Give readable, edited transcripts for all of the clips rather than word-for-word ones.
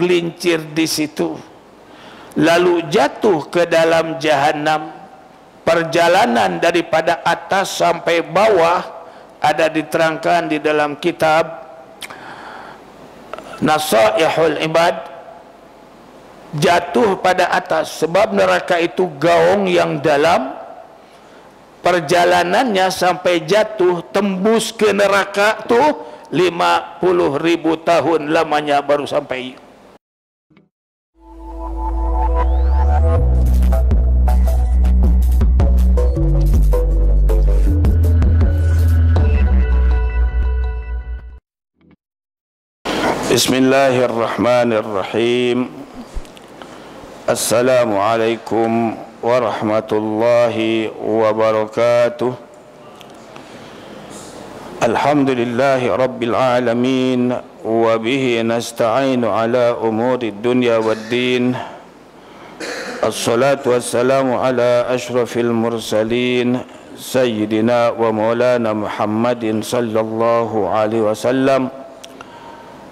tergelincir di situ, lalu jatuh ke dalam jahanam. Perjalanan daripada atas sampai bawah ada diterangkan di dalam kitab Nasaihul Ibad, jatuh pada atas sebab neraka itu gaung yang dalam. Perjalanannya sampai jatuh tembus ke neraka tuh 50.000 tahun lamanya baru sampai. Bismillahirrahmanirrahim. Assalamualaikum warahmatullahi wabarakatuh. Alhamdulillahi rabbil alamin, wa bihi nasta'inu ala umuri dunya waddin. Assalatu wassalamu ala ashrafil mursalin sayyidina wa maulana Muhammadin sallallahu alaihi wasallam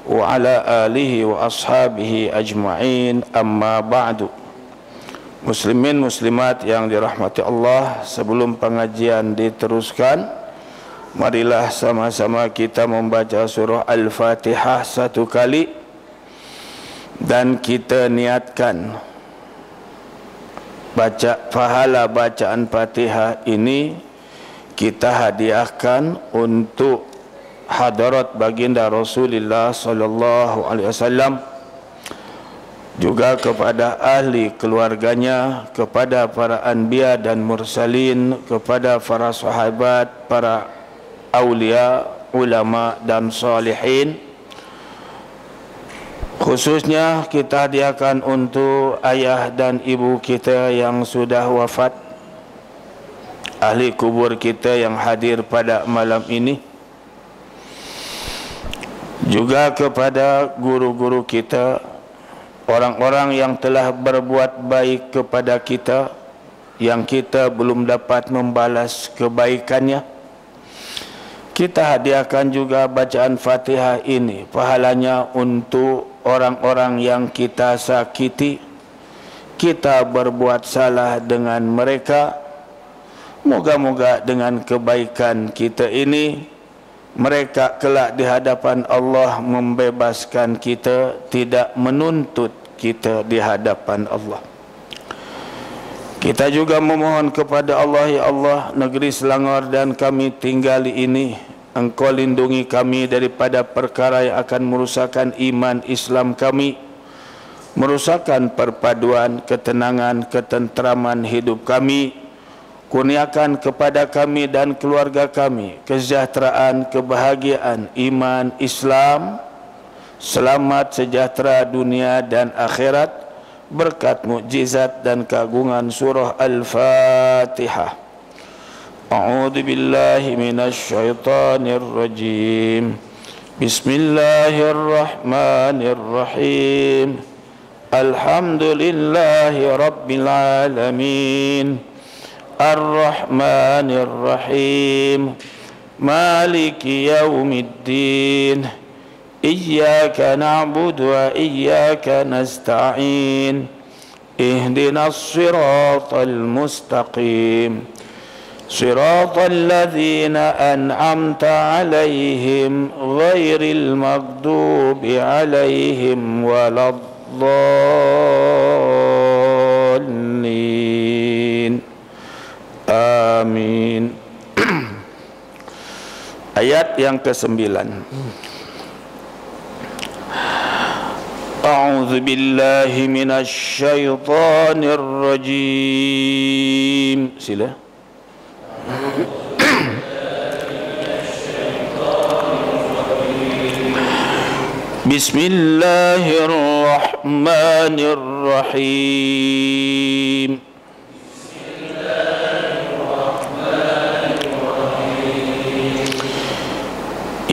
wa ala alihi wa ashabihi ajma'in, amma ba'du. Muslimin muslimat yang dirahmati Allah, sebelum pengajian diteruskan, marilah sama-sama kita membaca surah Al-Fatihah satu kali, dan kita niatkan pahala bacaan Fatihah ini kita hadiahkan untuk hadarat baginda Rasulullah sallallahu alaihi wasallam, juga kepada ahli keluarganya, kepada para anbiya dan mursalin, kepada para sahabat, para aulia, ulama dan salihin. Khususnya kita hadiahkan untuk ayah dan ibu kita yang sudah wafat, ahli kubur kita yang hadir pada malam ini, juga kepada guru-guru kita, orang-orang yang telah berbuat baik kepada kita yang kita belum dapat membalas kebaikannya. Kita hadiahkan juga bacaan Fatihah ini, pahalanya untuk orang-orang yang kita sakiti, kita berbuat salah dengan mereka. Moga-moga dengan kebaikan kita ini, mereka kelak di hadapan Allah membebaskan kita, tidak menuntut kita di hadapan Allah. Kita juga memohon kepada Allah, ya Allah, negeri Selangor dan kami tinggali ini, Engkau lindungi kami daripada perkara yang akan merusakkan iman Islam kami, merusakkan perpaduan, ketenangan, ketenteraman hidup kami. Kurniakan kepada kami dan keluarga kami kesejahteraan, kebahagiaan, iman, Islam, selamat sejahtera dunia dan akhirat, berkat mukjizat dan keagungan surah Al-Fatihah. A'udzu billahi minasy syaithanir rajim. Bismillahirrahmanirrahim. Alhamdulillahi rabbil alamin. Ar-Rahmanir Rahim. Maliki yaumiddin. Iyyaka na'budu wa iyyaka nasta'in. Ihdinas siratal mustaqim. Siratal ladzina an'amta 'alaihim ghairil maghdubi 'alaihim waladdallin. Amin. Ayat yang ke-9. A'udzu billahi minasy syaithanir rajim. Sila. Bismillahirrahmanirrahim.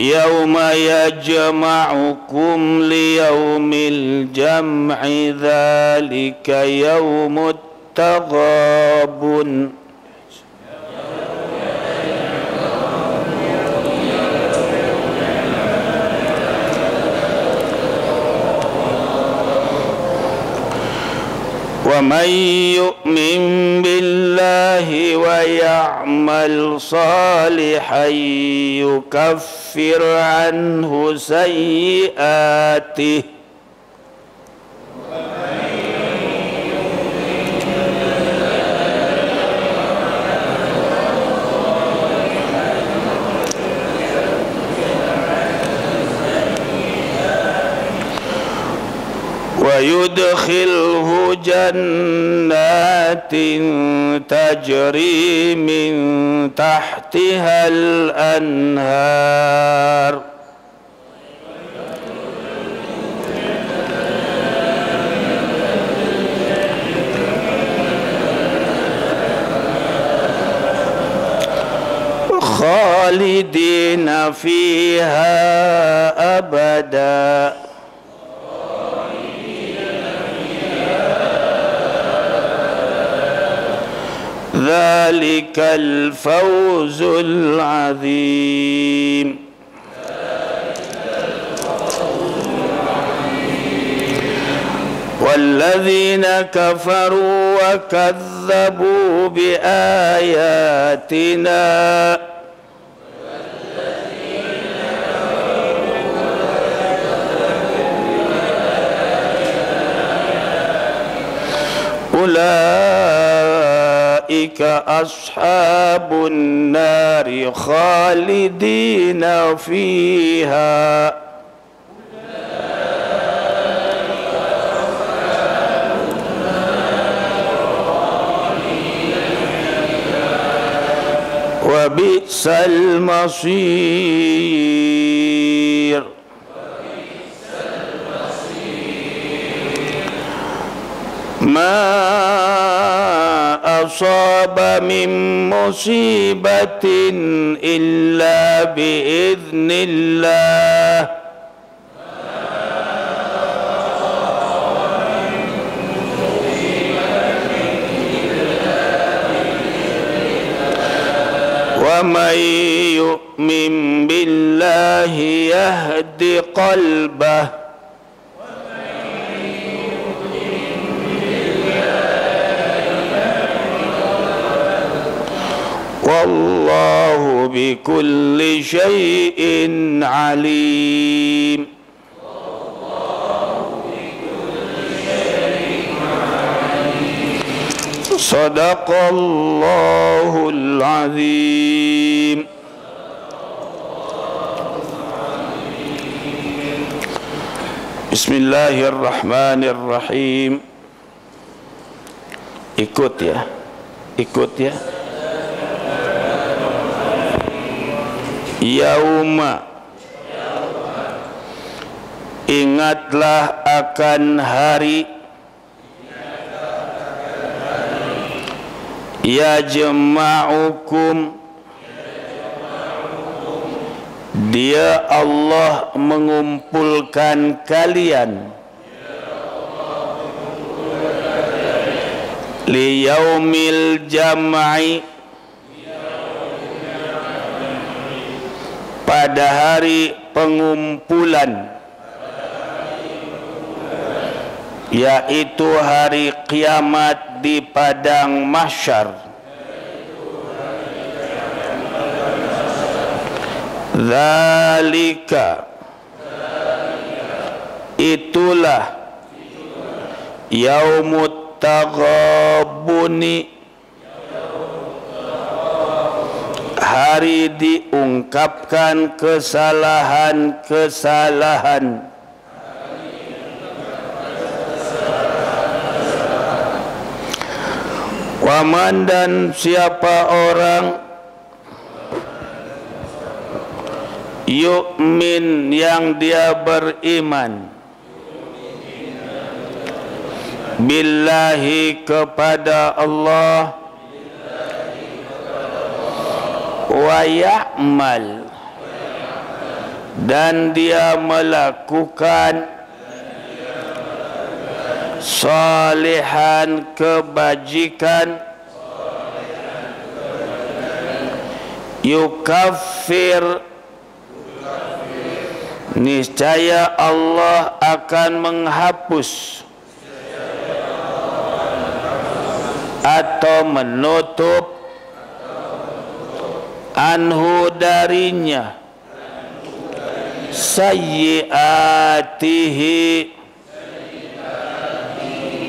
Yauma yajma'ukum liyaumil jam'i dzalika yaumut taghabun. ومن يؤمن بالله ويعمل صالحا يكفر عنه سيئاته ويدخله جنات تجري من تحتها الأنهار خالدين فيها أبدا ذلك الفوز العظيم والذين كفروا وكذبوا بآياتنا أولئك أصحاب النار خالدين فيها وبئس المصير ما أصاب من مصيبة إلا بإذن الله ومن يؤمن بالله يهد قلبه والله بكل شيء عليم صدق الله العظيم. Bismillahirrahmanirrahim. Ikut ya, ikut ya. Yauma, ingatlah akan hari yajma'ukum, Dia Allah mengumpulkan kalian liyaumil jam'i, pada hari pengumpulan, yaitu hari kiamat di padang mahsyar. Zalika, itulah yaumut taghabuni, hari diungkapkan kesalahan-kesalahan. Waman, dan siapa orang yu'min, yang dia beriman, billahi, kepada Allah, wa ya'mal, dan dia melakukan salihan, kebajikan, yukaffir, niscaya Allah akan menghapus atau menutup anhu darinya sayyiatihi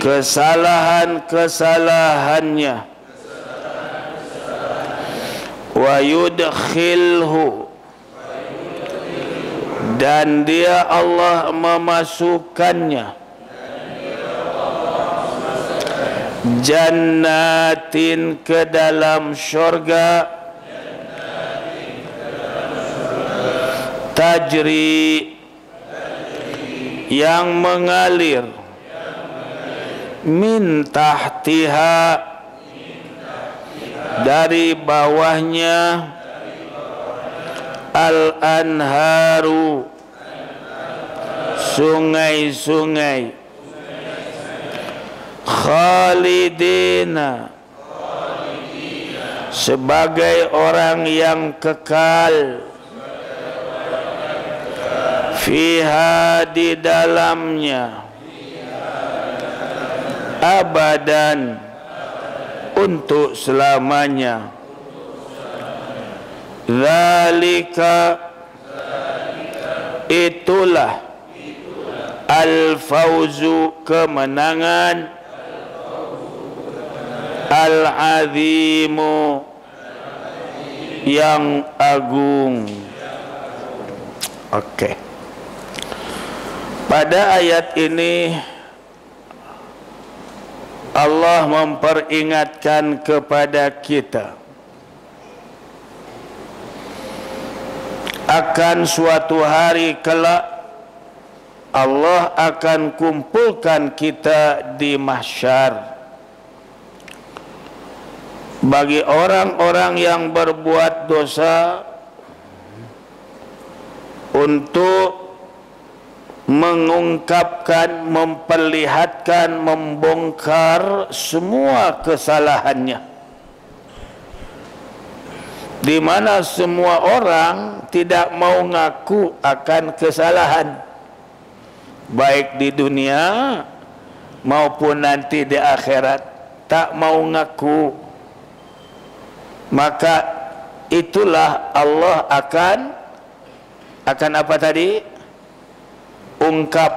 kesalahan-kesalahannya wa yudkhilhu dan dia Allah memasukkannya jannatin ke dalam syurga tajri yang mengalir min tahtiha dari bawahnya al-anharu sungai-sungai khalidina sebagai orang yang kekal fiha di dalamnya abadan untuk selamanya zalika itulah al-fawzu kemenangan al-azimu yang agung. Okey. Pada ayat ini Allah memperingatkan kepada kita akan suatu hari kelak Allah akan kumpulkan kita di mahsyar. Bagi orang-orang yang berbuat dosa untuk mengungkapkan, memperlihatkan, membongkar semua kesalahannya, di mana semua orang tidak mau ngaku akan kesalahan, baik di dunia maupun nanti di akhirat, tak mau ngaku. Maka itulah Allah akan apa tadi? Ungkap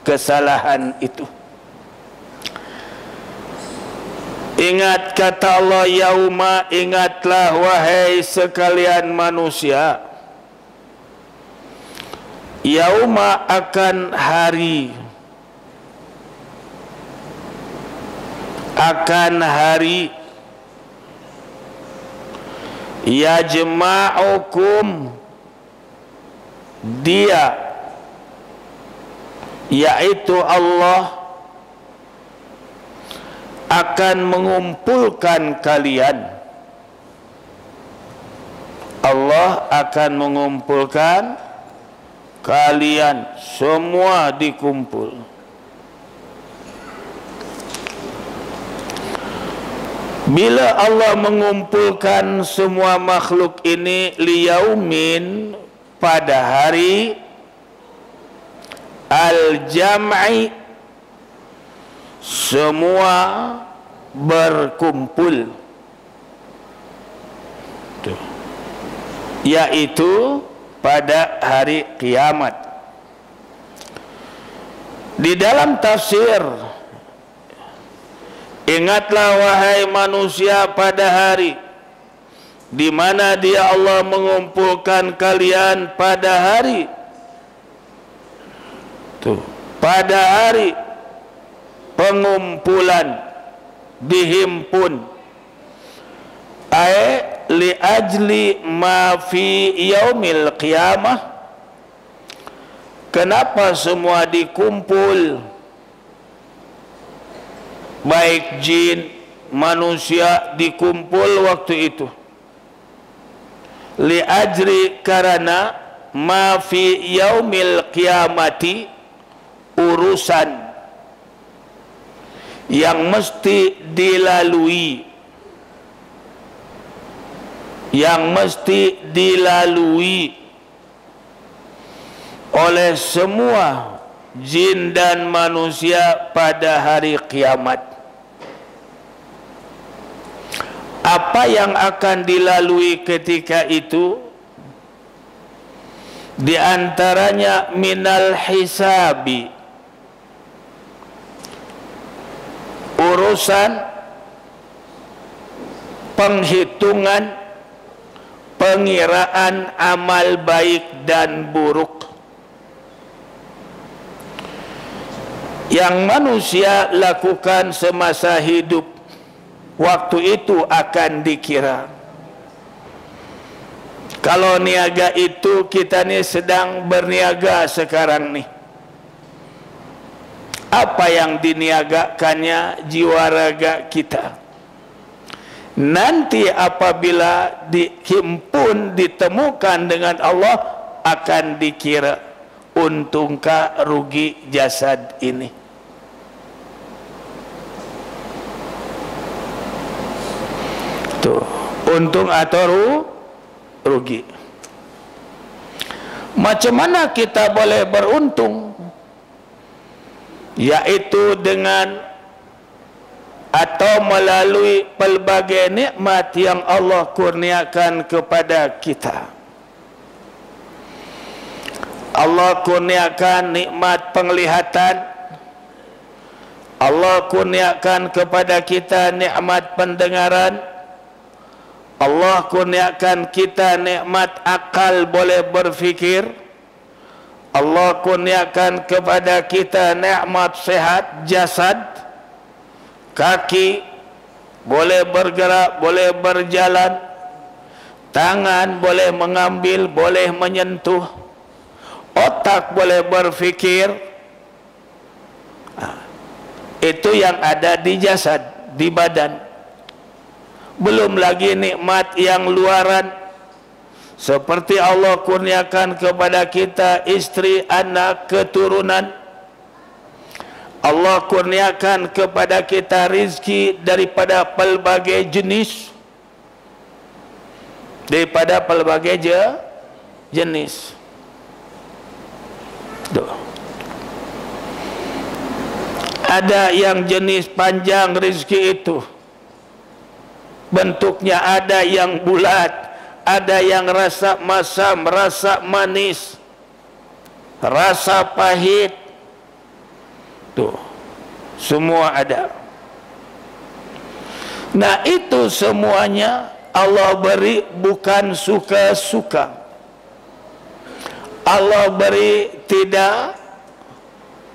kesalahan itu. Ingat kata Allah, yauma, ingatlah wahai sekalian manusia, yauma akan hari, yajma'ukum, dia yaitu Allah akan mengumpulkan kalian. Allah akan mengumpulkan kalian, semua dikumpul. Bila Allah mengumpulkan semua makhluk ini liyaumin, pada hari al-jam'i, semua berkumpul, yaitu pada hari kiamat. Di dalam tafsir, ingatlah wahai manusia pada hari di mana dia Allah mengumpulkan kalian pada hari pada hari pengumpulan, dihimpun, li ajli ma fi yaumil qiyamah. Kenapa semua dikumpul, baik jin manusia dikumpul waktu itu? Li ajri, karena ma fi yaumil qiyamati, urusan yang mesti dilalui, oleh semua jin dan manusia pada hari kiamat. Apa yang akan dilalui ketika itu? Di antaranya minal hisabi, urusan penghitungan, pengiraan amal baik dan buruk yang manusia lakukan semasa hidup. Waktu itu akan dikira. Kalau niaga itu, kita ni sedang berniaga sekarang ni. Apa yang diniagakannya? Jiwa raga kita. Nanti apabila dihimpun, ditemukan dengan Allah, akan dikira untungkah rugi jasad ini. Tuh, untung atau rugi. Macam mana kita boleh beruntung? Yaitu dengan atau melalui pelbagai nikmat yang Allah kurniakan kepada kita. Allah kurniakan nikmat penglihatan. Allah kurniakan kepada kita nikmat pendengaran. Allah kurniakan kita nikmat akal, boleh berfikir. Allah kurniakan kepada kita nikmat sehat jasad, kaki boleh bergerak, boleh berjalan, tangan boleh mengambil, boleh menyentuh, otak boleh berfikir. Itu yang ada di jasad, di badan. Belum lagi nikmat yang luaran, seperti Allah kurniakan kepada kita istri, anak, keturunan. Allah kurniakan kepada kita rizki daripada pelbagai jenis, daripada pelbagai jenis. Ada yang jenis panjang rizki itu, bentuknya ada yang bulat, ada yang rasa masam, rasa manis, rasa pahit. Tuh, semua ada. Nah, itu semuanya Allah beri bukan suka-suka. Allah beri tidak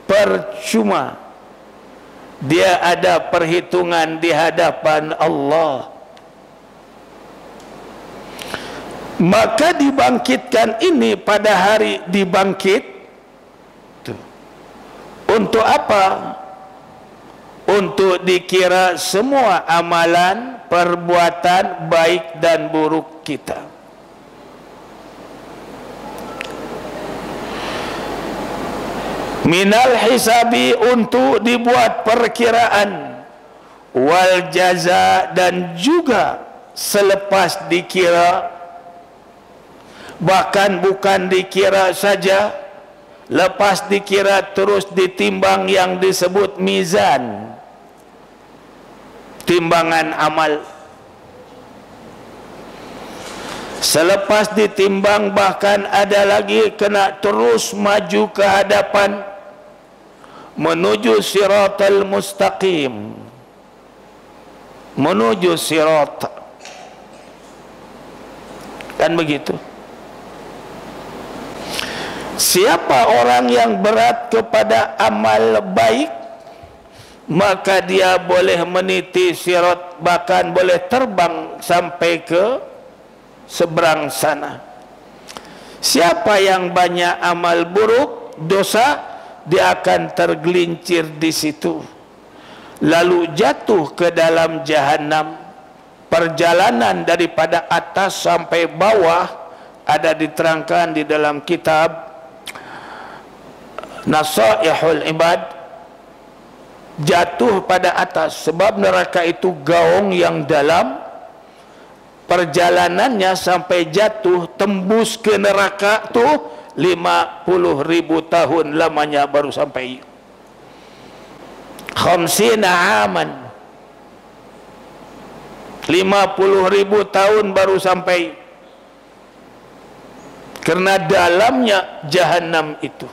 percuma. Dia ada perhitungan di hadapan Allah. Maka dibangkitkan ini pada hari dibangkit. Untuk apa? Untuk dikira semua amalan, perbuatan baik dan buruk kita. Minal hisabi, untuk dibuat perkiraan. Wal jaza, dan juga selepas dikira. Bahkan bukan dikira saja, lepas dikira terus ditimbang yang disebut mizan, timbangan amal. Selepas ditimbang bahkan ada lagi kena terus maju ke hadapan menuju siratal mustaqim, menuju sirat. Kan begitu. Siapa orang yang berat kepada amal baik, maka dia boleh meniti sirat, bahkan boleh terbang sampai ke seberang sana. Siapa yang banyak amal buruk, dosa, dia akan tergelincir di situ, lalu jatuh ke dalam jahanam. Perjalanan daripada atas sampai bawah ada diterangkan di dalam kitab Nasaihul Ibad. Jatuh pada atas sebab neraka itu gaung yang dalam. Perjalanannya sampai jatuh tembus ke neraka tu 50.000 tahun lamanya baru sampai. 50 aman. 50.000 tahun baru sampai. Karena dalamnya jahanam itu,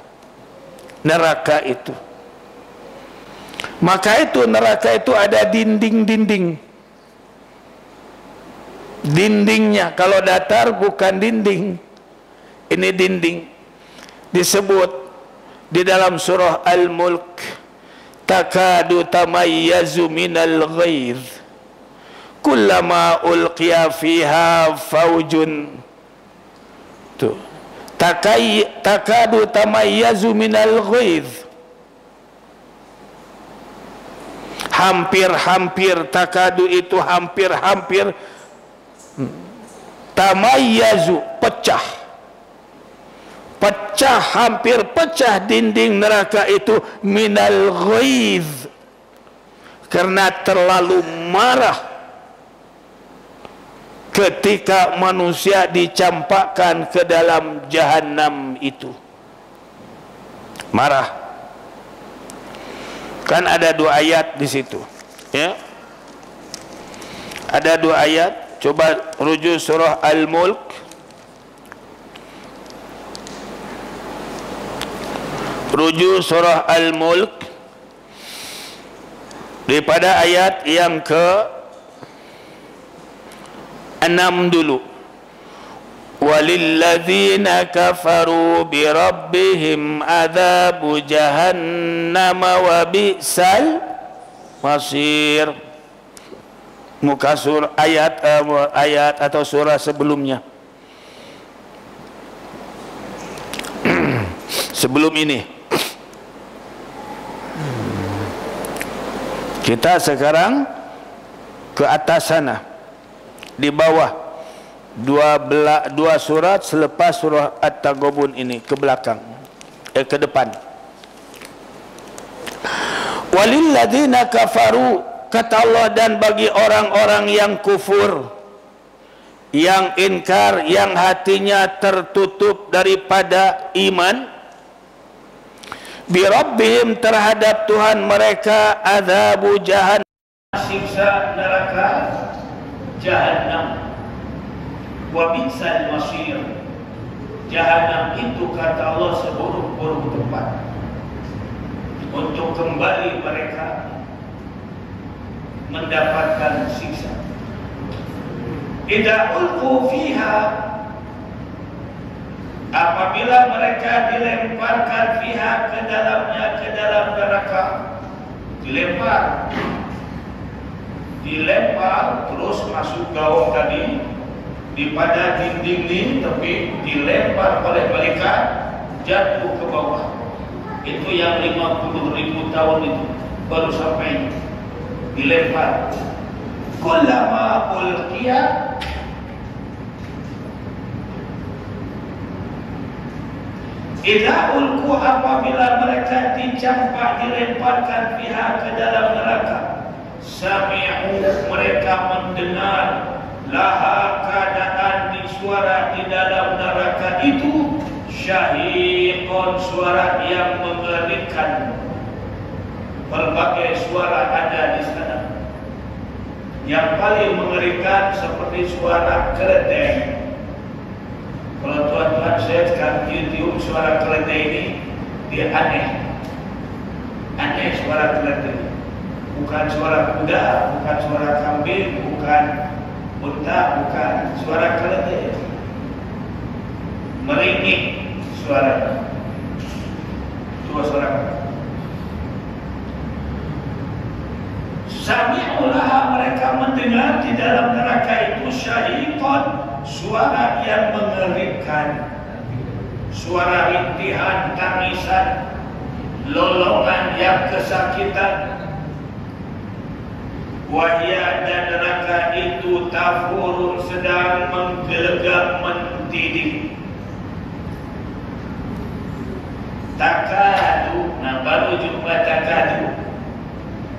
neraka itu. Maka itu neraka itu ada dinding-dinding. Dindingnya kalau datar bukan dinding. Ini dinding. Disebut di dalam surah Al-Mulk, takadu tamayyazu minal ghaiz kullama ulqiya fiha faujun. Tuh. Takadu tamayyazu minal ghaiz. Hampir-hampir, takadu itu hampir-hampir, tamayyazu pecah. Pecah, hampir pecah dinding neraka itu minal ghaiz, karena terlalu marah ketika manusia dicampakkan ke dalam jahanam itu. Marah. Kan ada 2 ayat di situ, ya. Ada 2 ayat. Coba rujuk surah Al-Mulk. Rujuk surah Al-Mulk daripada ayat yang ke-6 dulu. Walilladzina kafaru bi rabbihim adzabu jahannam wa bi'sal masir. Muka surah ayat atau surah sebelumnya. Sebelum ini kita sekarang ke atas sana, di bawah 2 surat selepas surah At-Taghabun ini, ke belakang, ke depan. Walilladzina kafaru, kata Allah, dan bagi orang-orang yang kufur, yang inkar, yang hatinya tertutup daripada iman, birabbihim, terhadap Tuhan mereka, adzabu jahannam, siksa neraka jahanam, wa bi'sal masir, jahanam itu kata Allah seburuk-buruk tempat untuk kembali mereka mendapatkan siksa. Idza ulqu fiha, apabila mereka dilemparkan fiha, ke dalamnya, ke dalam neraka, dilempar terus masuk gaung tadi di pada dinding ini, tapi dilempar oleh malaikat, jatuh ke bawah. Itu yang 50.000 tahun itu baru sampai dilempar. Kullama ulqiya, idza ulqu, apabila mereka dicampak, dilemparkan fiha, ke dalam neraka, sami'u, mereka mendengar, laha, keadaan di suara di dalam neraka itu, syahiqon, suara yang mengerikan. Berbagai suara ada di sana. Yang paling mengerikan seperti suara keledai. Kalau tuan-tuan saya sekarang YouTube suara keledai ini, dia aneh. Aneh suara keledai. Bukan suara kuda, bukan suara kambing, bukan unta, bukan suara keledai. Meringik suara. Dua suara. Sami'ulaha, mereka mendengar di dalam neraka itu, syahiqan, suara yang mengerikan, suara rintihan, tangisan, lolongan yang kesakitan. Wahia, dan neraka itu, tafurun, sedang menggelegak, mendidih. Takadu, nah baru jumpa takadu,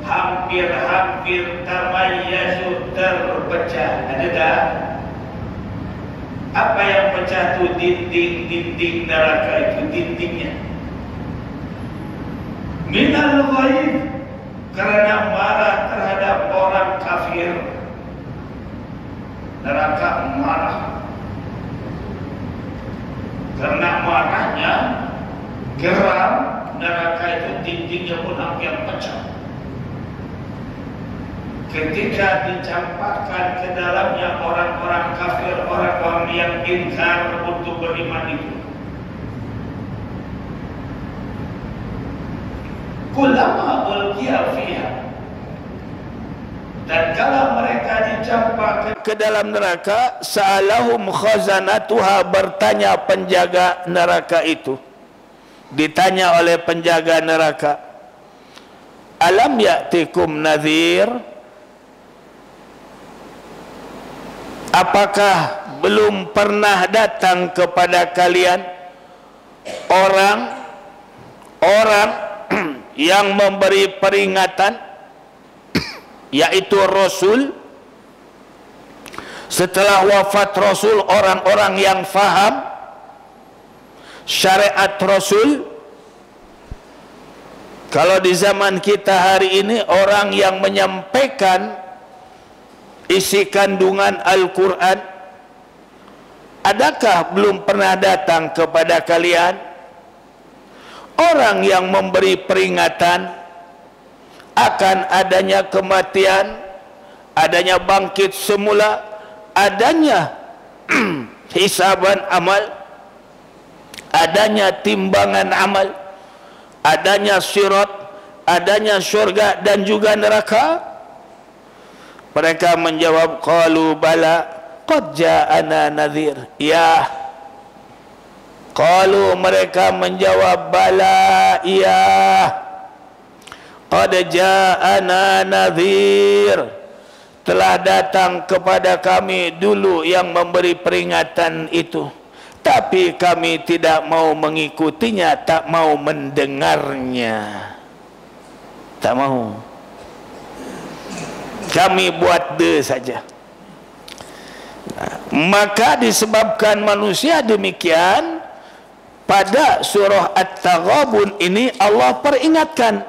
hampir-hampir, tamayyazu, terpecah. Ada tak? Apa yang pecah itu? Dinding neraka itu, dindingnya. Minal ghaib, karena marah terhadap orang kafir. tulang yang pecah. Ketika dicampakkan ke dalamnya orang-orang kafir, orang-orang yang ingkar untuk beriman itu, kullama ulqiya fiha, dan kalau mereka dicampakkan ke dalam neraka, sa'alahum khazanatuha, bertanya penjaga neraka itu, ditanya oleh penjaga neraka, alam ya'tikum nadhir, apakah belum pernah datang kepada kalian orang yang memberi peringatan, yaitu Rasul? Setelah wafat Rasul, orang-orang yang faham syariat Rasul. Kalau di zaman kita hari ini, orang yang menyampaikan isi kandungan Al-Quran, adakah belum pernah datang kepada kalian orang yang memberi peringatan akan adanya kematian, adanya bangkit semula, adanya hisaban amal, adanya timbangan amal, adanya sirat, adanya syurga dan juga neraka? Mereka menjawab, qalu bala qad ja'ana nadhir. Ya. Qalu, mereka menjawab, bala, ya, qad ja'ana nadhir, telah datang kepada kami dulu yang memberi peringatan itu, tapi kami tidak mau mengikutinya, tak mau mendengarnya, tak mau. Kami buat saja. Maka disebabkan manusia demikian, pada surah At-Taghabun ini Allah peringatkan,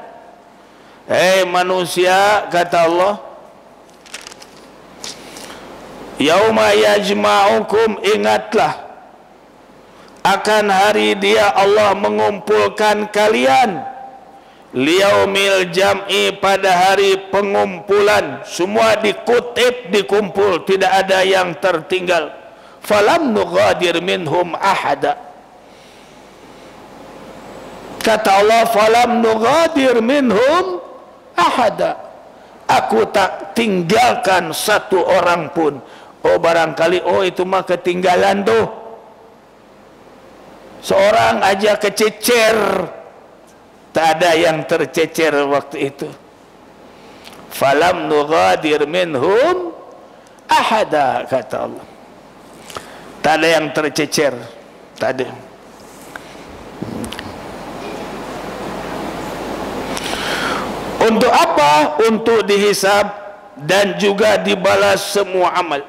hei manusia, kata Allah, yauma yajma'ukum, ingatlah akan hari dia Allah mengumpulkan kalian, liyaumil jam'i, pada hari pengumpulan, semua dikutip, dikumpul, tidak ada yang tertinggal. Falam nughadir minhum ahada, kata Allah, falam nughadir minhum ahada, aku tak tinggalkan satu orang pun. Oh, barangkali, oh itu mah ketinggalan tuh, seorang aja kececer. Tak ada yang tercecer waktu itu. Falam nughadir minhum ahada, kata Allah. Tak ada yang tercecer, tak ada. Untuk apa? Untuk dihisab dan juga dibalas semua amal.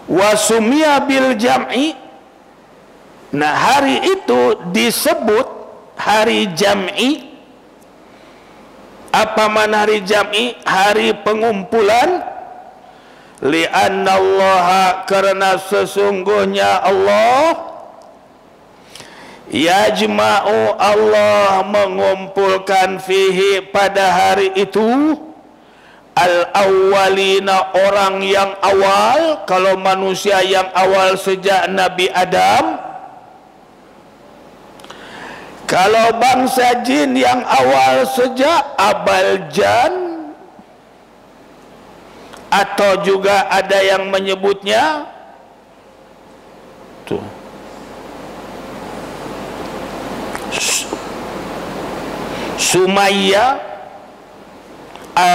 Wa sumiya bil jam'i, nah hari itu disebut hari jam'i. Apa makna hari jam'i? Hari pengumpulan. Li'anna Allah, karena sesungguhnya Allah, yajma'u, Allah mengumpulkan fihi, pada hari itu, al-awwalina, orang yang awal. Kalau manusia yang awal sejak Nabi Adam, kalau bangsa jin yang awal sejak Abal Jan, atau juga ada yang menyebutnya tuh Sumaya,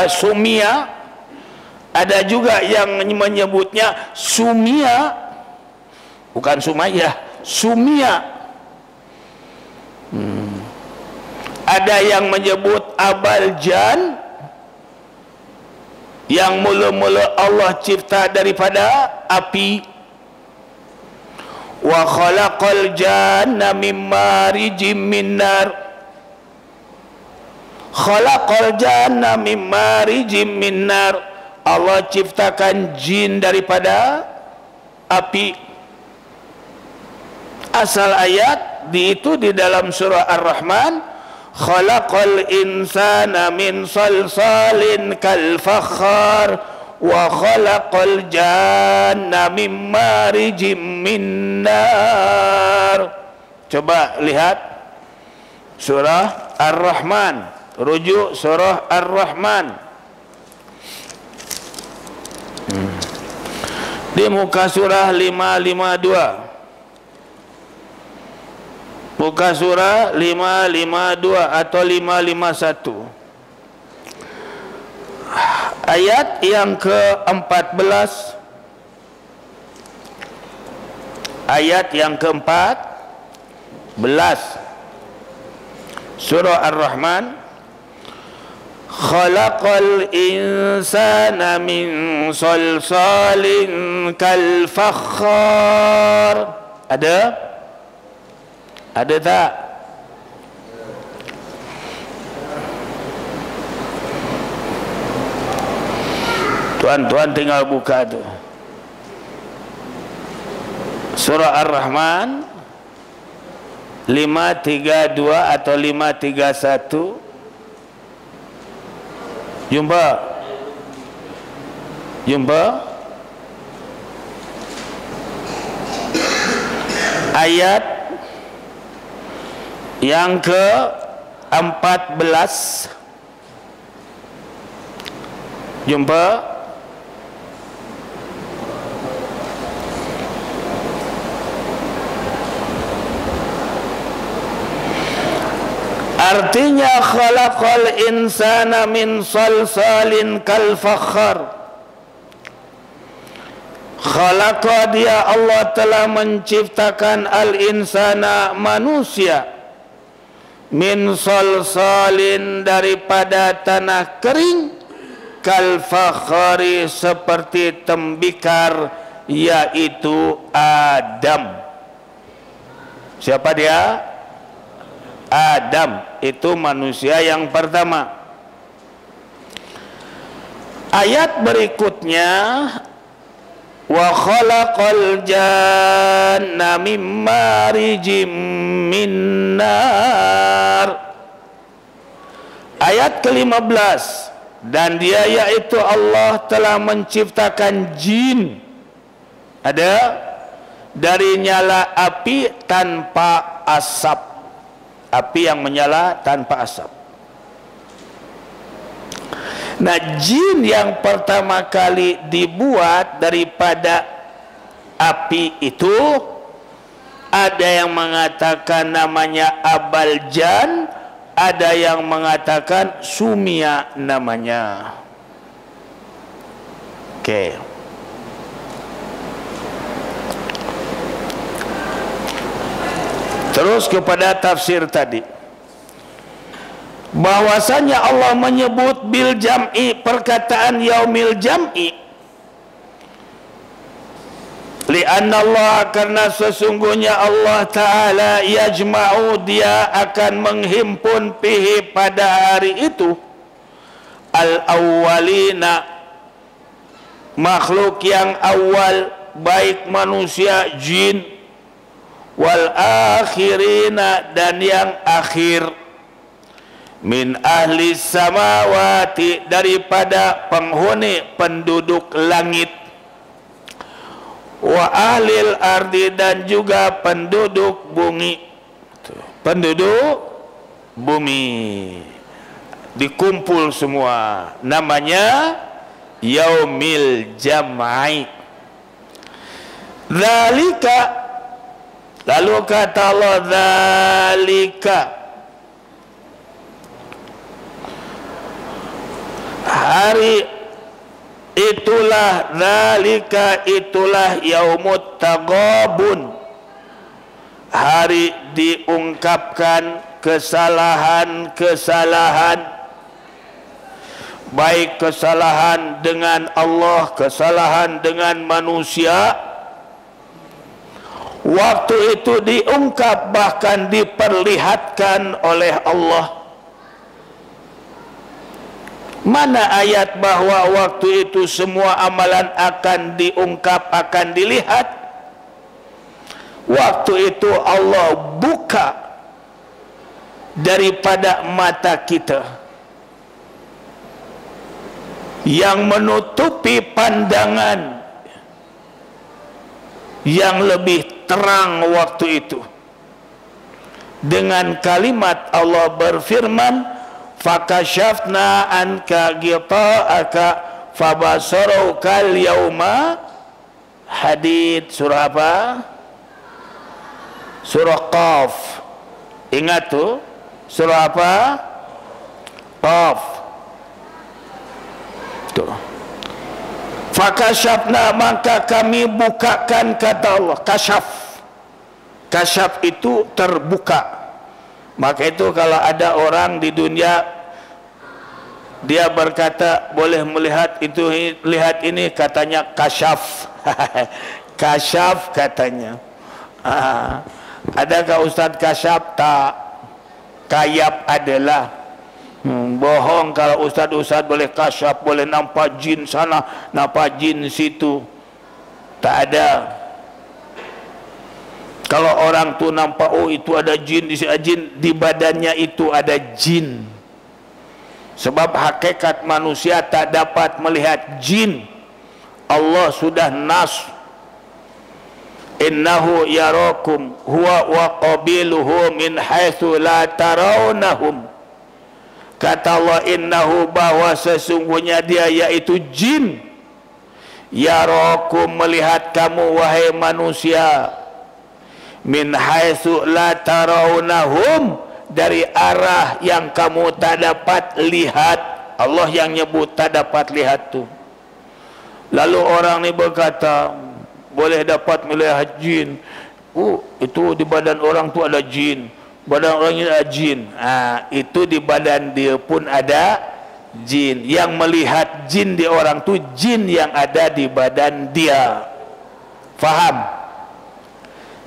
Sumia, ada juga yang menyebutnya Sumia, bukan Sumaya, Sumia. Ada yang menyebut Abal Jan, yang mula-mula Allah cipta daripada api. Wa khalaqal janna min marijim min nar, khalaqal janna min marijim min nar, Allah ciptakan jin daripada api. Asal ayat itu di dalam surah Ar-Rahman, khalaqal insana min salsalin kal fakhar wa khalaqal janna min marijim min nar. Coba lihat surah Ar-Rahman, rujuk surah Ar-Rahman. Di muka surah 552. Muka surah 552 atau 551. Ayat yang ke-14. Ayat yang ke-14 surah Ar-Rahman. Khalaqal insana min salsalin kal fakhar. Ada tak? Tuan-tuan tinggal buka tu surah Ar-Rahman 532 atau 531. Jumpa ayat yang ke-14. Jumpa artinya khalaqal insana min salsalin kal fakhar. Khalaqa, dia Allah telah menciptakan al-insana manusia min salsalin daripada tanah kering kal fakhari seperti tembikar, yaitu Adam. Siapa dia? Adam, itu manusia yang pertama. Ayat berikutnya wa khalaqal janna min marijim min nar. Ayat ke-15, dan dia yaitu Allah telah menciptakan jin, ada dari nyala api tanpa asap. Api yang menyala tanpa asap. Nah, jin yang pertama kali dibuat daripada api itu, ada yang mengatakan namanya Abaljan, ada yang mengatakan Sumia namanya. Oke. Terus kepada tafsir tadi, bahwasanya Allah menyebut bil jam'i, perkataan yaumil jam'i, li'anna Allah, karena sesungguhnya Allah Ta'ala yajma'u, dia akan menghimpun pihi pada hari itu al-awwalina, makhluk yang awal, baik manusia, jin, wal akhirina, dan yang akhir, min ahli samawati, daripada penghuni penduduk langit, wa ahlil ardi, dan juga penduduk bumi. Penduduk bumi dikumpul semua, namanya yaumil jam'i. Dzalika, lalu kata Allah, dzalika, hari itulah, dzalika itulah yaumut taghabun, hari diungkapkan kesalahan-kesalahan, baik kesalahan dengan Allah, kesalahan dengan manusia. Waktu itu diungkap, bahkan diperlihatkan oleh Allah. Mana ayat bahwa waktu itu semua amalan akan diungkap, akan dilihat? Waktu itu Allah buka daripada mata kita, yang menutupi pandangan yang lebih terang waktu itu. Dengan kalimat Allah berfirman, fakashafna anka ghita'aka fabasaruka al-yawma hadid. Surah apa? Surah Qaf. Ingat tu? Surah apa? Qaf. Tuh. Fakashafna, maka kami bukakan, kata Allah. Kasyaf itu terbuka. Maka itu kalau ada orang di dunia dia berkata boleh melihat itu, lihat ini, katanya kasyaf. Kasyaf katanya. Adakah Ustaz kasyaf? Tak. Kayap adalah. Bohong kalau ustaz-ustaz boleh kasyaf, boleh nampak jin sana, nampak jin situ. Tak ada. Kalau orang tu nampak, oh itu ada jin, di badannya itu ada jin. Sebab hakikat manusia tak dapat melihat jin. Allah sudah nas, innahu yarakum huwa wa qabiluhu min haitsu la tarawnahum. Kata Allah, innahu, bahwa sesungguhnya dia yaitu jin, yarakum, melihat kamu wahai manusia, min haitsu la tarawnahum, dari arah yang kamu tak dapat lihat. Allah yang nyebut tak dapat lihat tu. Lalu orang ni berkata boleh dapat melihat jin. Oh, itu di badan orang tu ada jin, badan orang ini ada jin. Itu di badan dia pun ada jin. Yang melihat jin di orang tu jin yang ada di badan dia. Faham?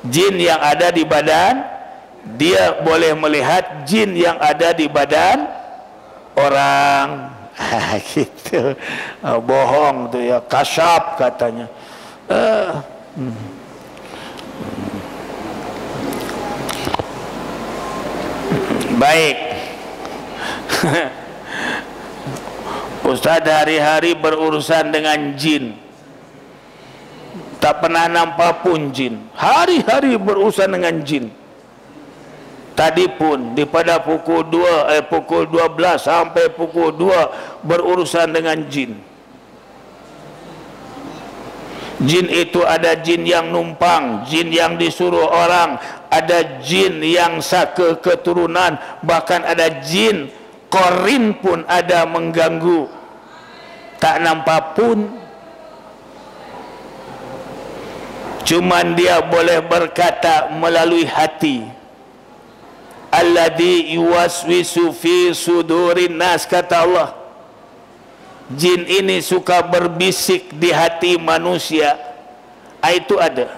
Jin yang ada di badan dia boleh melihat jin yang ada di badan orang. Gitu. Bohong tu ya, kasyaf katanya. Baik. Ustaz hari-hari berurusan dengan jin, tak pernah nampak pun jin. Hari-hari berurusan dengan jin. Tadi pun daripada pukul 12 sampai pukul 2 berurusan dengan jin. Jin itu ada jin yang numpang, jin yang disuruh orang, ada jin yang saka keturunan, bahkan ada jin korin pun ada mengganggu. Tak nampak pun. Cuman dia boleh berkata melalui hati. Alladhi yuwaswisu fi sudurin nas, kata Allah. Jin ini suka berbisik di hati manusia. Itu ada.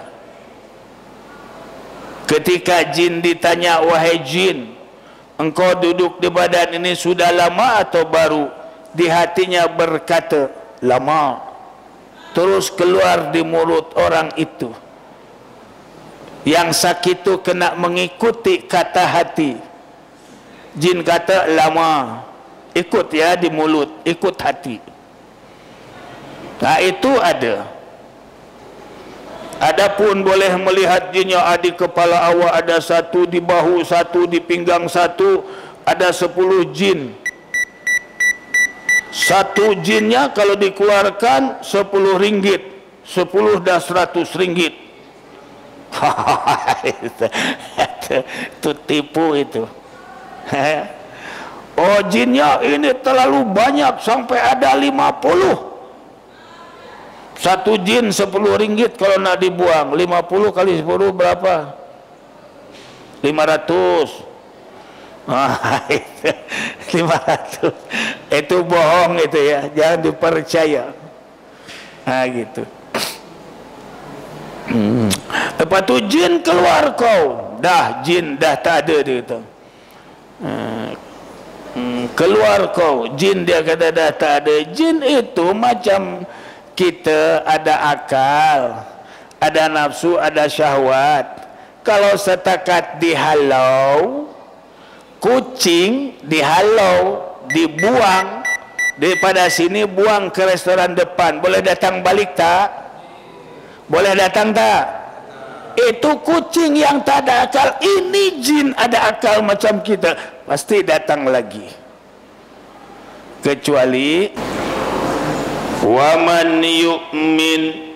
Ketika jin ditanya, wahai jin, engkau duduk di badan ini sudah lama atau baru? Di hatinya berkata, lama. Terus keluar di mulut orang itu. Yang sakit itu kena mengikuti kata hati. Jin kata lama. Ikut ya di mulut, ikut hati. Nah itu ada. Adapun boleh melihat jin yang ada di kepala awak, ada satu di bahu, satu di pinggang, satu, ada 10 jin. Satu jinnya kalau dikeluarkan 10 ringgit, 10 dah 100 ringgit. Itu tipu itu. Oh jinnya ini terlalu banyak sampai ada 50. Satu jin 10 ringgit kalau nak dibuang. 50 kali 10 berapa? 500. 500. Itu bohong itu ya, jangan dipercaya. Gitu. Lepas tu jin keluar kau. Dah jin dah tak ada dia kata. Keluar kau. Jin dia kata dah tak ada. Jin itu macam kita, ada akal, ada nafsu, ada syahwat. Kalau setakat dihalau, kucing dihalau, dibuang daripada sini, buang ke restoran depan, boleh datang balik tak? Boleh datang tak? Itu kucing yang tak ada akal. Ini jin ada akal macam kita, pasti datang lagi. Kecuali waman yu'min,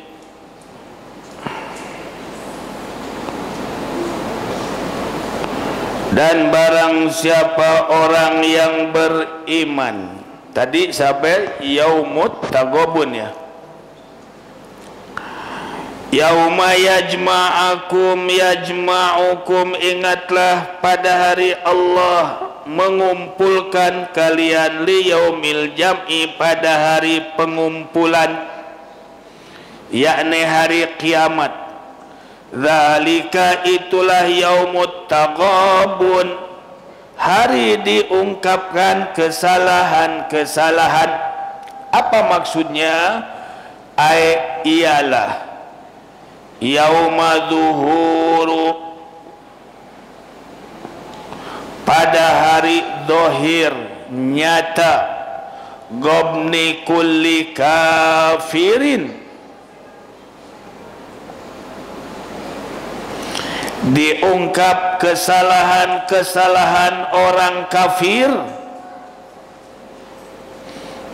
dan barang siapa orang yang beriman. Tadi sampai yaumut tagobun ya. Yauma yajma'ukum, ingatlah pada hari Allah mengumpulkan kalian, li yaumil jam'i, pada hari pengumpulan, yakni hari kiamat. Zalika, itulah yaumut taghabun, hari diungkapkan kesalahan-kesalahan. Apa maksudnya? Ialah yauma zuhuru, pada hari dohir nyata, gobni kulli kafirin, diungkap kesalahan-kesalahan orang kafir,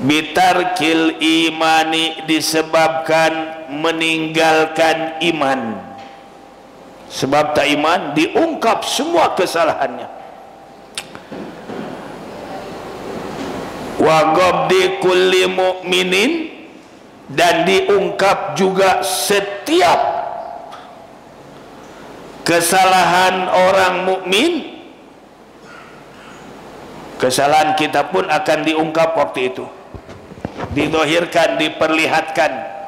bitarkil imani, disebabkan meninggalkan iman. Sebab tak iman, diungkap semua kesalahannya. Wa ghabdi kulli mu'minin, dan diungkap juga setiap kesalahan orang mukmin. Kesalahan kita pun akan diungkap waktu itu, didohirkan, diperlihatkan.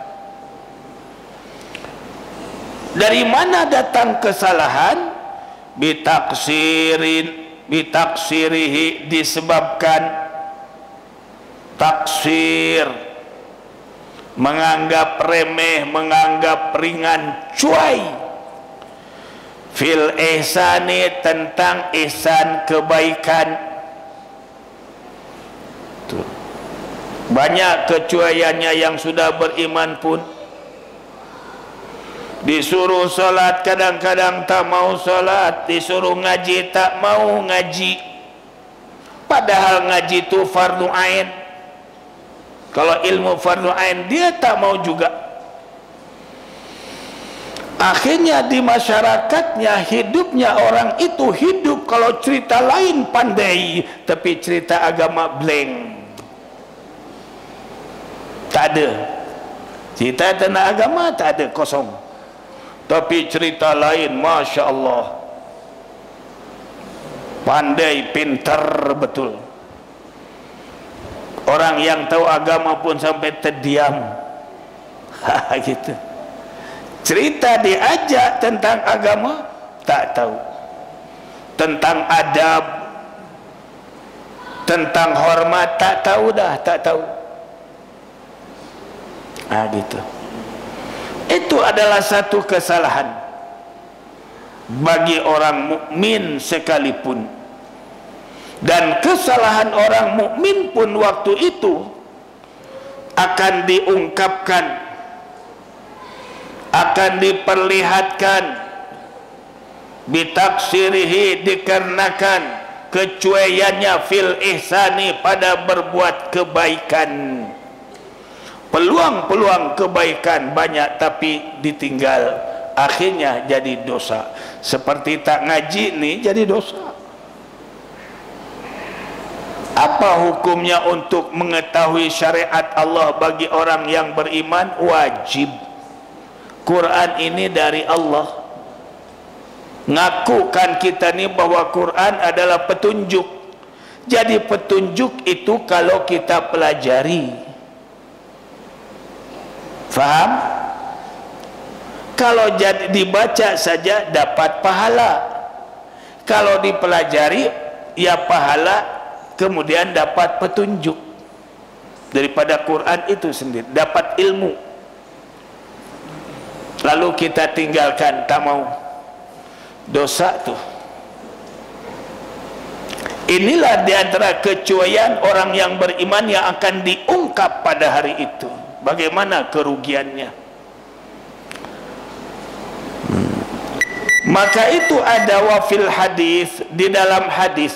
Dari mana datang kesalahan? Bitaksirihi, disebabkan taksir, menganggap remeh, menganggap ringan, cuai, fil ihsani, tentang ihsan, kebaikan. Tuh. Banyak kecuaiannya yang sudah beriman pun. Disuruh solat kadang-kadang tak mau solat, disuruh ngaji tak mau ngaji, padahal ngaji itu fardu ain. Kalau ilmu fardu ain dia tak mau juga. Akhirnya di masyarakatnya, hidupnya orang itu hidup, kalau cerita lain pandai, tapi cerita agama blank, tak ada. Cerita tentang agama tak ada, kosong. Tapi cerita lain, Masya Allah, pandai, pintar betul. Orang yang tahu agama pun sampai terdiam. Gitu. Cerita diajak tentang agama, tak tahu. Tentang adab, tentang hormat, tak tahu dah, tak tahu. Gitu. Itu adalah satu kesalahan bagi orang mukmin sekalipun. Dan kesalahan orang mukmin pun waktu itu akan diungkapkan, akan diperlihatkan, bitaksirihi, dikarenakan kecuaiannya, fil ihsani, pada berbuat kebaikan. Peluang-peluang kebaikan banyak tapi ditinggal, akhirnya jadi dosa. Seperti tak ngaji ni jadi dosa. Apa hukumnya untuk mengetahui syariat Allah bagi orang yang beriman? Wajib. Quran ini dari Allah. Ngakukan kita ni bahwa Quran adalah petunjuk. Jadi petunjuk itu kalau kita pelajari. Faham? Kalau jadi dibaca saja dapat pahala, kalau dipelajari ya pahala, kemudian dapat petunjuk daripada Quran itu sendiri, dapat ilmu. Lalu kita tinggalkan, tak mau, dosa tuh. Inilah di antara kecuaian orang yang beriman yang akan diungkap pada hari itu. Bagaimana kerugiannya? Maka itu ada wafil hadis, di dalam hadis,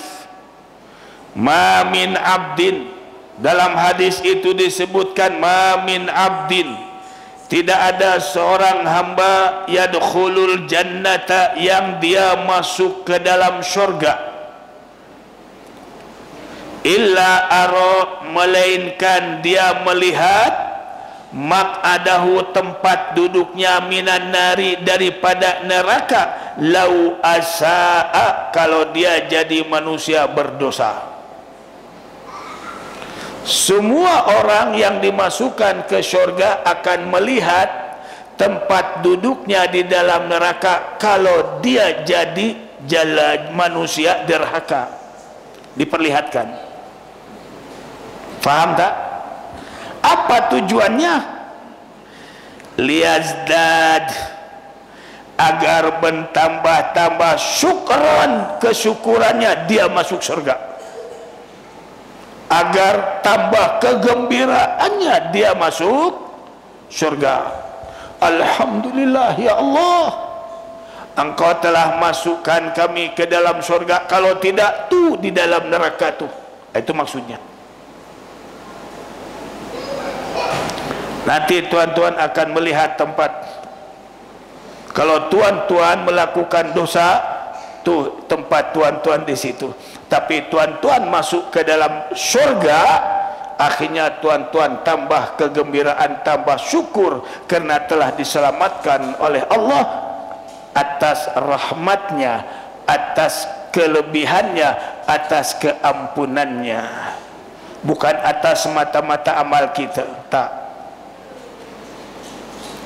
ma min abdin, dalam hadis itu disebutkan ma min abdin, tidak ada seorang hamba yadkhulul jannata, yang dia masuk ke dalam syurga, illa ara, melainkan dia melihat maq'adahu, tempat duduknya, minan nari, daripada neraka, lau asa'a, kalau dia jadi manusia berdosa. Semua orang yang dimasukkan ke syurga akan melihat tempat duduknya di dalam neraka kalau dia jadi jalan manusia derhaka, diperlihatkan. Faham tak? Apa tujuannya? Liyazdad, agar bertambah-tambah syukran, kesyukurannya dia masuk surga, agar tambah kegembiraannya dia masuk surga. Alhamdulillah ya Allah, Engkau telah masukkan kami ke dalam surga, kalau tidak tu di dalam neraka tu. Itu maksudnya. Nanti tuan-tuan akan melihat tempat, kalau tuan-tuan melakukan dosa, tu tempat tuan-tuan di situ. Tapi tuan-tuan masuk ke dalam syurga, akhirnya tuan-tuan tambah kegembiraan, tambah syukur kerana telah diselamatkan oleh Allah atas rahmatnya, atas kelebihannya, atas keampunannya, bukan atas semata-mata amal kita, tak,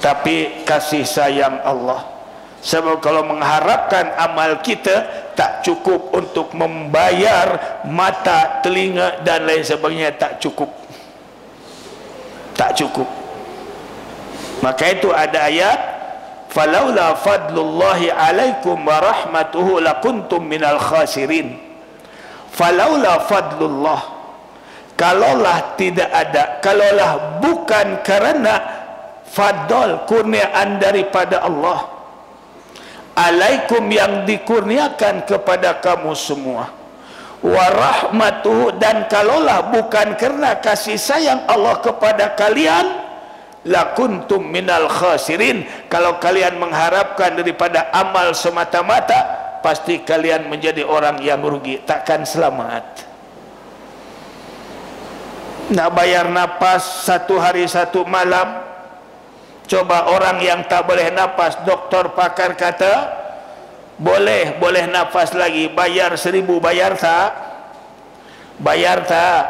tapi kasih sayang Allah. Sebab kalau mengharapkan amal kita, tak cukup untuk membayar mata, telinga dan lain sebagainya, tak cukup, tak cukup. Maka itu ada ayat, falaula fadlullahi alaikum wa rahmatuhu lakuntum minal khasirin. Falaula fadlullah, kalaulah tidak ada, kalaulah bukan kerana fadl, kurniaan daripada Allah, alaikum, yang dikurniakan kepada kamu semua, wa rahmatuhu, dan kalaulah bukan kerana kasih sayang Allah kepada kalian, lakuntum minal khasirin, kalau kalian mengharapkan daripada amal semata-mata, pasti kalian menjadi orang yang rugi, takkan selamat. Nak bayar nafas satu hari satu malam, coba orang yang tak boleh nafas, doktor pakar kata boleh nafas lagi, bayar 1.000, bayar tak? Bayar tak?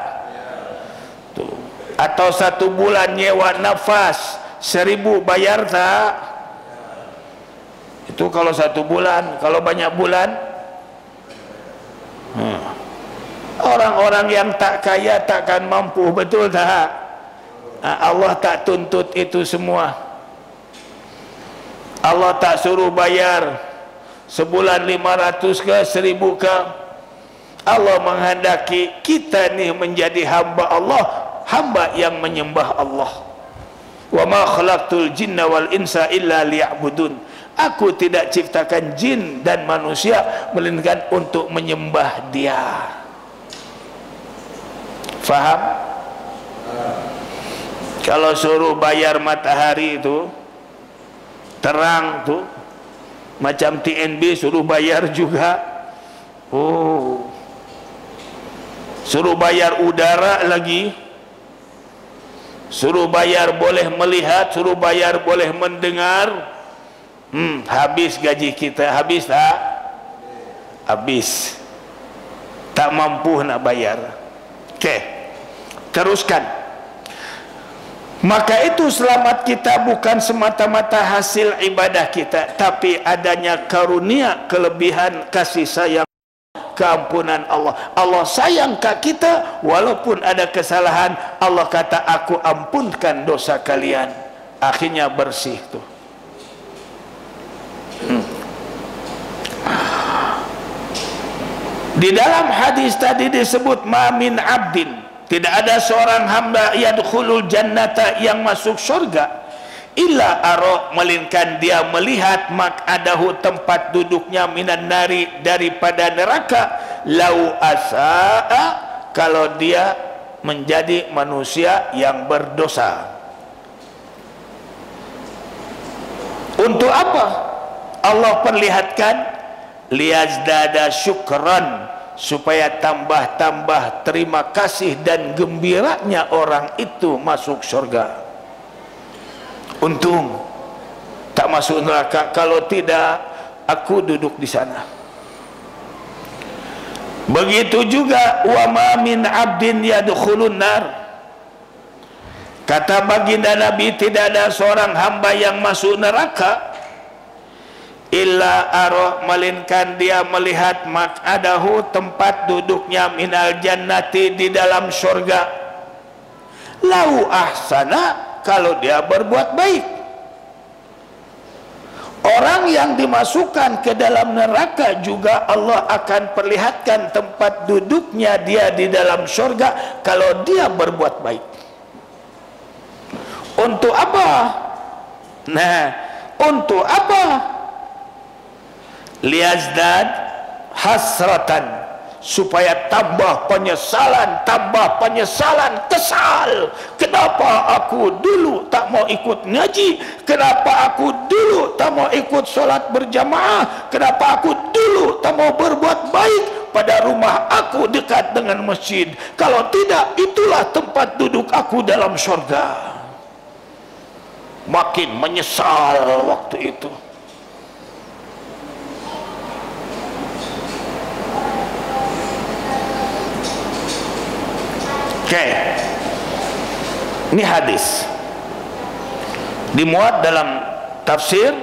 Tuh. Atau 1 bulan nyewa nafas 1.000, bayar tak? Itu kalau 1 bulan. Kalau banyak bulan, orang-orang yang tak kaya takkan mampu, betul tak? Allah tak tuntut itu semua. Allah tak suruh bayar sebulan 500 ke 1.000 ke. Allah menghendaki kita ni menjadi hamba Allah, hamba yang menyembah Allah. Wa ma khalaqtul jinna wal insa illa liya'budun. Aku tidak ciptakan jin dan manusia melainkan untuk menyembah Dia. Faham? Kalau suruh bayar matahari itu terang tu, macam TNB suruh bayar juga. Oh, suruh bayar udara lagi, suruh bayar boleh melihat, suruh bayar boleh mendengar. Habis gaji kita. Habis tak? Habis. Tak mampu nak bayar. Okey, teruskan. Maka itu selamat kita bukan semata-mata hasil ibadah kita, tapi adanya karunia, kelebihan, kasih sayang, keampunan Allah. Allah sayang kat kita walaupun ada kesalahan. Allah kata, aku ampunkan dosa kalian. Akhirnya bersih tu. Di dalam hadis tadi disebut ma min abdin, tidak ada seorang hamba yadkhulul jannata yang masuk surga illa ara, melainkan dia melihat maq'adahu, tempat duduknya, minan nari, daripada neraka, lau asaa, kalau dia menjadi manusia yang berdosa. Untuk apa Allah perlihatkan? Liyazdada syukran, supaya tambah-tambah terima kasih dan gembiranya orang itu masuk surga. Untung tak masuk neraka, kalau tidak aku duduk di sana. Begitu juga wa ma min abdin yadkhulun nar, kata baginda Nabi, tidak ada seorang hamba yang masuk neraka illa ara, melainkan dia melihat maq'adahu, tempat duduknya, minal jannati, di dalam surga, lau ahsana, kalau dia berbuat baik. Orang yang dimasukkan ke dalam neraka juga Allah akan perlihatkan tempat duduknya dia di dalam surga kalau dia berbuat baik. Untuk apa? Nah, untuk apa? Liyazdad hasratan, supaya tambah penyesalan, kesal. Kenapa aku dulu tak mau ikut ngaji? Kenapa aku dulu tak mau ikut solat berjamaah? Kenapa aku dulu tak mau berbuat baik pada rumah aku dekat dengan masjid? Kalau tidak, itulah tempat duduk aku dalam surga. Makin menyesal waktu itu. Oke, ini hadis dimuat dalam tafsir,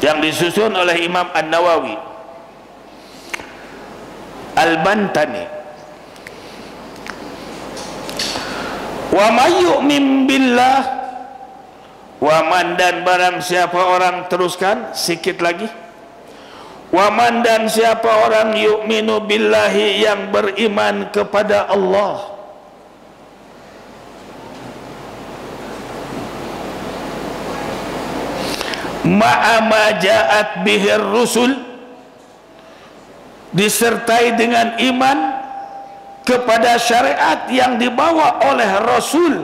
yang disusun oleh Imam An-Nawawi Al-Bantani. Wa may yu'min billah, wa man, dan barang siapa orang, teruskan sikit lagi, waman, dan siapa orang, yu'minu billahi, yang beriman kepada Allah, ma'ama ja'at bihir rusul, disertai dengan iman kepada syariat yang dibawa oleh Rasul,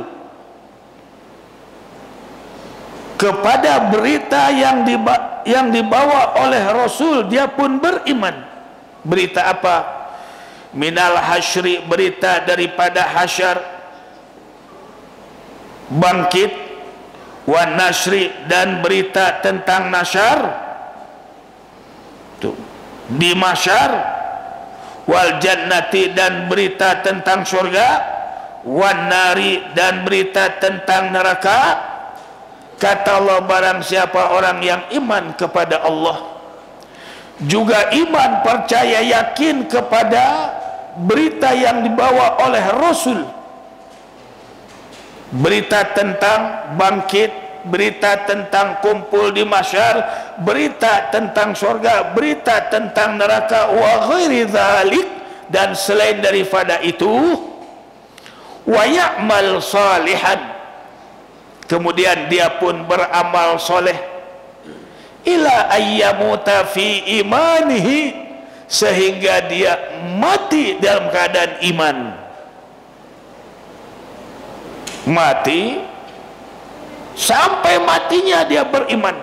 kepada berita yang dibawa oleh Rasul, dia pun beriman. Berita apa? Minal hasyri, berita daripada hasyar, bangkit, wan nasri, dan berita tentang nasyar, tuh, di masyar, wal jannati, dan berita tentang surga, wan nari, dan berita tentang neraka. Kata Allah, barang siapa orang yang iman kepada Allah, juga iman, percaya, yakin kepada berita yang dibawa oleh Rasul, berita tentang bangkit, berita tentang kumpul di mahsyar, berita tentang surga, berita tentang neraka, wa ghairi dzalik, dan selain daripada itu, wa ya'mal salihan, kemudian dia pun beramal soleh, ila ayyamuta fi imanihi, sehingga dia mati dalam keadaan iman. Mati sampai matinya dia beriman.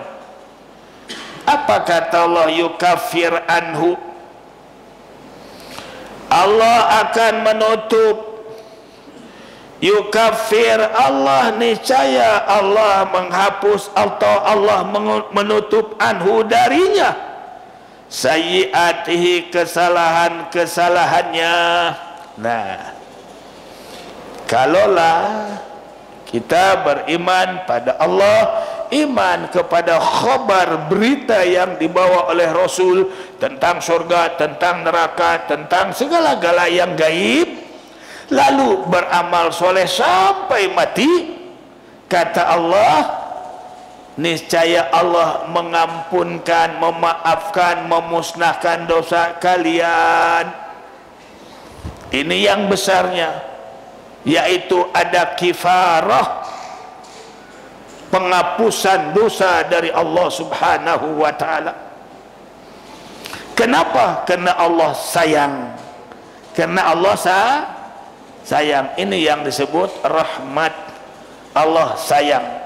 Apa kata Allah? Yukaffir anhu, Allah akan menutup. Yukaffir, Allah niscaya Allah menghapus atau Allah menutup anhu darinya, sayyiatihi, kesalahan-kesalahannya. Nah, kalaulah kita beriman pada Allah, iman kepada khabar, berita yang dibawa oleh Rasul tentang surga, tentang neraka, tentang segala-gala yang gaib, lalu beramal soleh sampai mati, kata Allah, niscaya Allah mengampunkan, memaafkan, memusnahkan dosa kalian. Ini yang besarnya, yaitu ada kifarah, penghapusan dosa dari Allah Subhanahu wa ta'ala. Kenapa? Karena Allah sayang. Karena Allah sayang. Ini yang disebut rahmat. Allah sayang.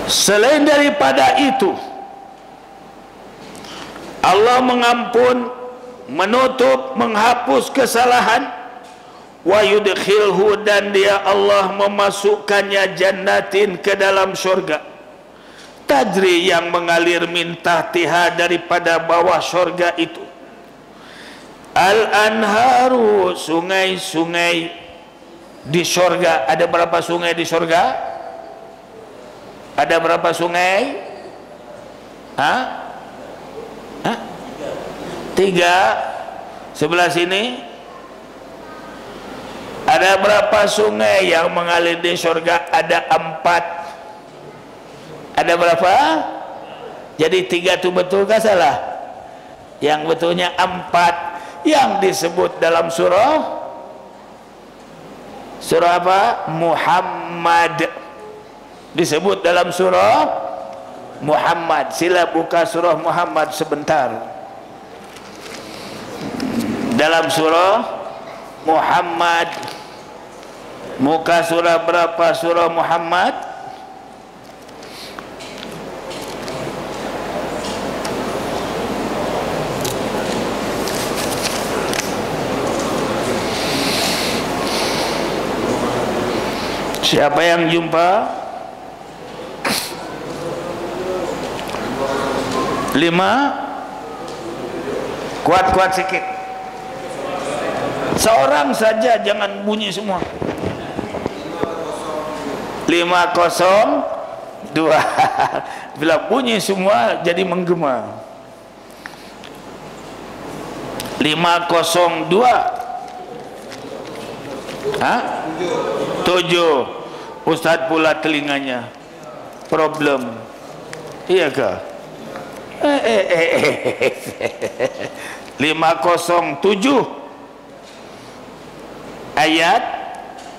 Selain daripada itu, Allah mengampun, menutup, menghapus kesalahan. Wa yudkhilhu, dan dia Allah memasukkannya jannatin, ke dalam syurga. Tajri, yang mengalir min tahtiha, daripada bawah syurga itu. Al-anharu, sungai-sungai di syurga. Ada berapa sungai di syurga? Ada berapa sungai? Hah? 3. Sebelah sini ada berapa sungai yang mengalir di surga? Ada 4. Ada berapa? Jadi 3 itu betul kah salah? Yang betulnya 4, yang disebut dalam surah apa? Muhammad. Disebut dalam surah Muhammad. Sila buka surah Muhammad sebentar. Dalam surah Muhammad, muka surah berapa? Surah Muhammad siapa yang jumpa? 5. Kuat-kuat sikit. Seorang saja, jangan bunyi semua. 502. Bila bunyi semua jadi menggema. 502. 7. Ustaz pula telinganya problem. Iyakah? 507 ayat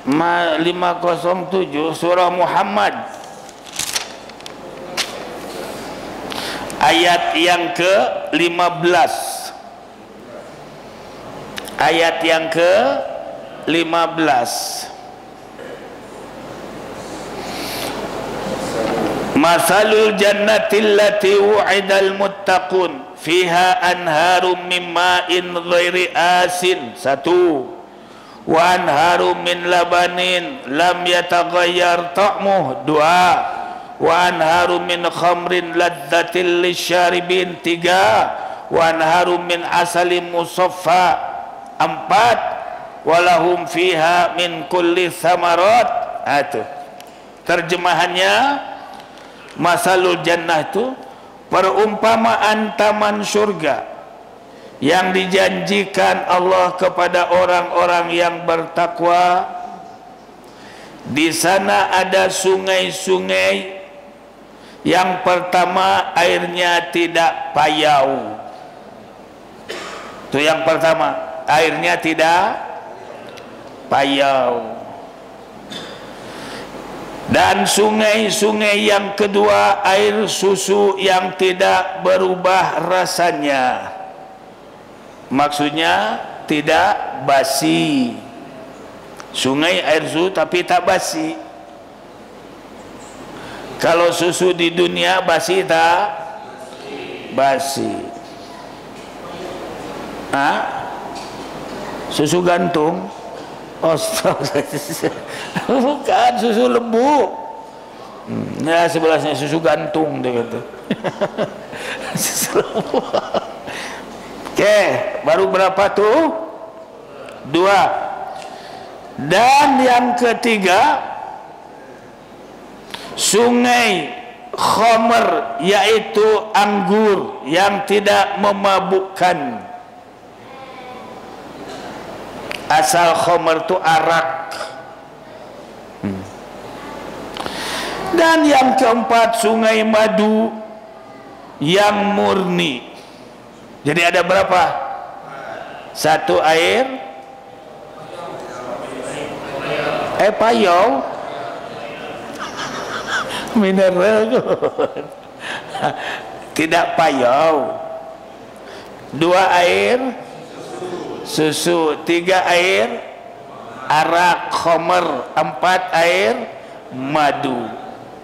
507 surah Muhammad, ayat yang ke-15. Ayat yang ke-15. Masalul jannatil lati wu'idal muttaqun fiha anharum min ma'in ghairi asin. 1. Wa anharum min labanin lam yataghayyar ta'muh. 2. Wa anharum min khamrin ladzatil lisyaribin. 3. Wa anharum min asalim musaffa. 4. Walahum fiha min kulli thamarat. Itu terjemahannya. Masalul jannah itu perumpamaan taman surga yang dijanjikan Allah kepada orang-orang yang bertakwa. Di sana ada sungai-sungai. Yang pertama, airnya tidak payau. Itu yang pertama, airnya tidak payau. Dan sungai-sungai yang kedua, air susu yang tidak berubah rasanya. Maksudnya tidak basi. Sungai air susu tapi tak basi. Kalau susu di dunia basi tak? Basi. Susu gantung. Bukan, susu lembu. Ya, sebelahnya susu gantung dia kata. Susu lembu. Oke, baru berapa tuh? 2. Dan yang ketiga, sungai khamr, yaitu anggur yang tidak memabukkan. Asal khamr itu arak. Dan yang keempat, sungai madu yang murni. Jadi ada berapa? Satu air payau mineral tidak payau. Dua air susu, tiga air arak khamr, empat air madu.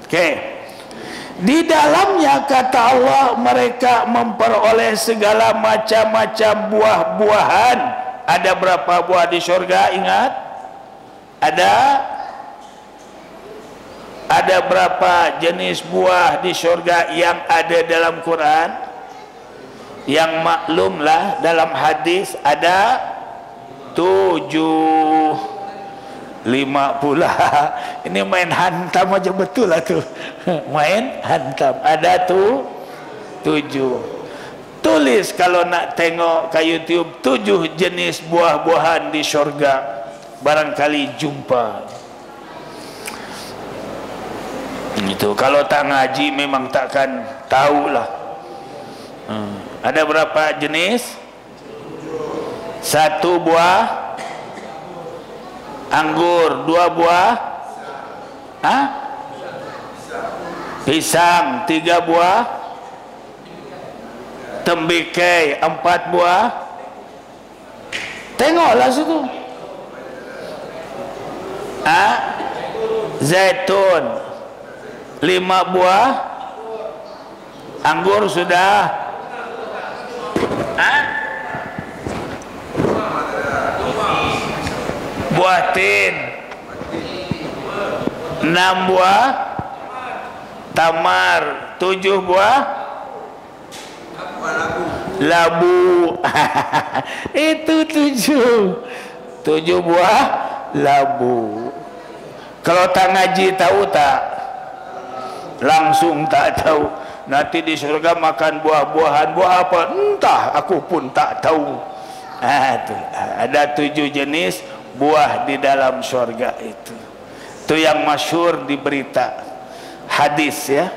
Okey. Di dalamnya kata Allah mereka memperoleh segala macam-macam buah-buahan. Ada berapa buah di syurga? Ingat? Ada berapa jenis buah di syurga yang ada dalam Quran? Yang maklumlah dalam hadis ada 7. 5 pula. Ini main hantam aja betul lah tu. Main hantam. Ada tu 7. Tulis kalau nak tengok ke YouTube 7 jenis buah-buahan di syurga. Barangkali jumpa. Itu kalau tak ngaji memang takkan tahulah. Ada berapa jenis? 1 buah anggur, 2 buah pisang, 3 buah tembikai, 4 buah. Tengoklah situ. Zaitun, 5 buah anggur sudah. Buah tin 6 buah tamar, 7 buah labu. Itu 7 buah labu. Kalau tak ngaji tahu tak? Langsung tak tahu. Nanti di surga makan buah-buahan. Buah apa? Entah, aku pun tak tahu. Ada 7 jenis buah di dalam syurga itu. Itu yang masyhur di berita hadis ya.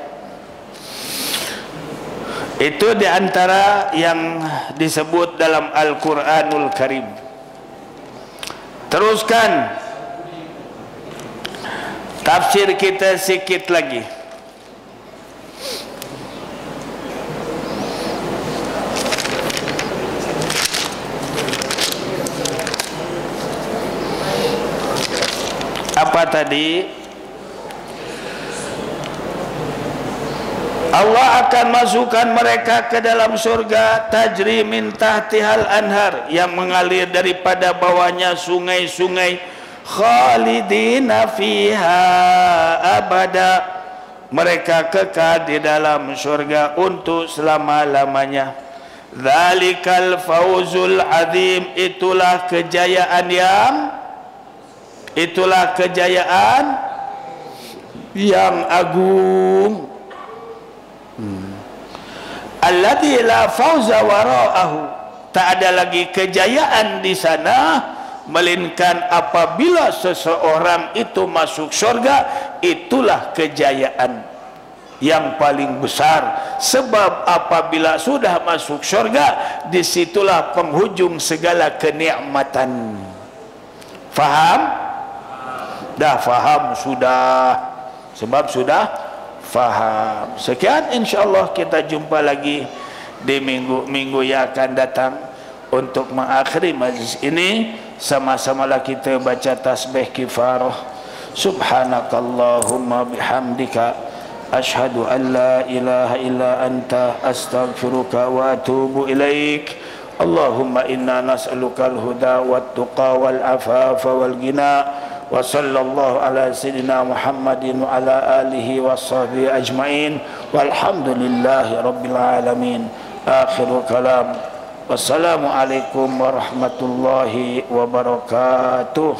Itu di antara yang disebut dalam Al-Qur'anul Karim. Teruskan tafsir kita sikit lagi. Apa tadi? Allah akan masukkan mereka ke dalam surga tajri min tahtihal anhar, yang mengalir daripada bawahnya sungai-sungai, khalidina fiha abada, mereka kekal di dalam surga untuk selama-lamanya. Dzalikal fauzul azim, itulah kejayaan yang agung. Alladzi la fauza wara'ahu, tak ada lagi kejayaan di sana melainkan apabila seseorang itu masuk surga, itulah kejayaan yang paling besar. Sebab apabila sudah masuk surga, disitulah penghujung segala kenikmatan. Faham? Dah faham sudah, sebab sudah faham. Sekian, insyaAllah kita jumpa lagi di minggu yang akan datang untuk mengakhiri majlis ini. Sama-samalah kita baca tasbih kifarah. Subhanakallahumma bihamdika ashhadu an la ilaha illa anta astaghfiruka wa atubu ilaik. Allahumma inna nas'aluka al-huda wat-tuqa wal-afafa wal-ghina. Wa sallallahu ala sayyidina Muhammadin wa ala alihi wa sahbihi ajma'in. Walhamdulillahi rabbil alamin. Akhirul kalam. Wassalamualaikum warahmatullahi wabarakatuh.